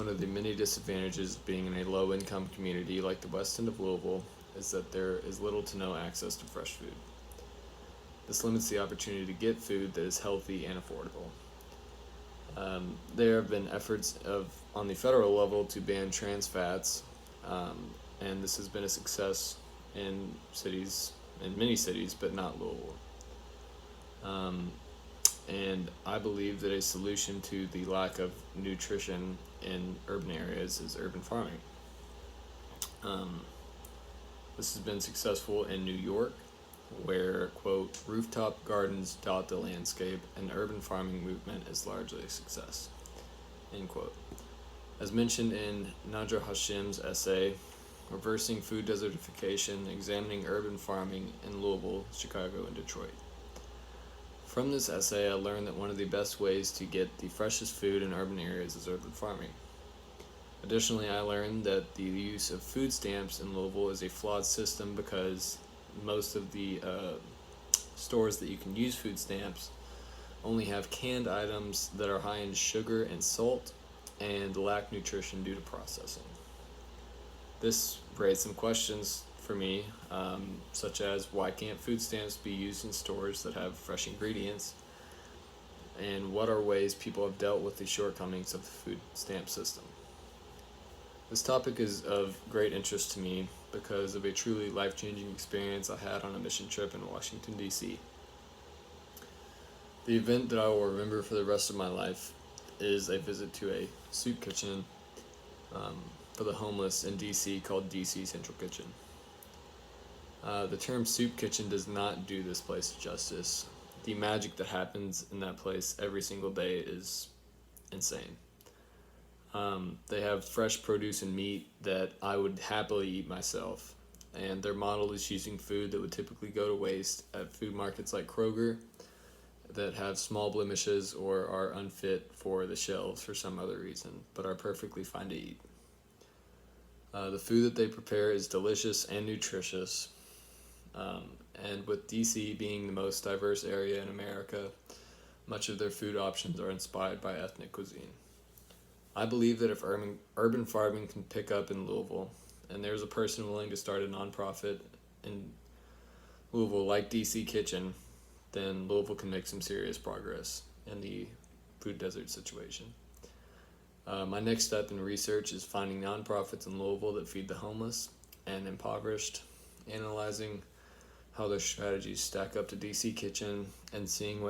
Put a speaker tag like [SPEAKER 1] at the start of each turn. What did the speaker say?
[SPEAKER 1] one of the many disadvantages of being in a low-income community like the west end of Louisville is that there is little to no access to fresh food. This limits the opportunity to get food that is healthy and affordable. There have been efforts on the federal level to ban trans fats, and this has been a success in many cities, but not Louisville. And I believe that a solution to the lack of nutrition in urban areas is urban farming. This has been successful in New York, where, quote, rooftop gardens dot the landscape and urban farming movement is largely a success, end quote. As mentioned in Nadra Hashim's essay, Reversing Food Desertification, Examining Urban Farming in Louisville, Chicago, and Detroit. From this essay, I learned that one of the best ways to get the freshest food in urban areas is urban farming. Additionally, I learned that the use of food stamps in Louisville is a flawed system because most of the stores that you can use food stamps only have canned items that are high in sugar and salt and lack nutrition due to processing. This raised some questions for me, such as why can't food stamps be used in stores that have fresh ingredients, and what are ways people have dealt with the shortcomings of the food stamp system. This topic is of great interest to me because of a truly life-changing experience I had on a mission trip in Washington, D.C. The event that I will remember for the rest of my life is a visit to a soup kitchen for the homeless in D.C. called D.C. Central Kitchen. The term soup kitchen does not do this place justice. The magic that happens in that place every single day is insane. They have fresh produce and meat that I would happily eat myself, and their model is using food that would typically go to waste at food markets like Kroger that have small blemishes or are unfit for the shelves for some other reason, but are perfectly fine to eat. The food that they prepare is delicious and nutritious, and with DC being the most diverse area in America, much of their food options are inspired by ethnic cuisine. I believe that if urban farming can pick up in Louisville, and there's a person willing to start a nonprofit in Louisville like DC Kitchen, then Louisville can make some serious progress in the food desert situation. My next step in research is finding nonprofits in Louisville that feed the homeless and impoverished, analyzing how their strategies stack up to DC Kitchen, and seeing what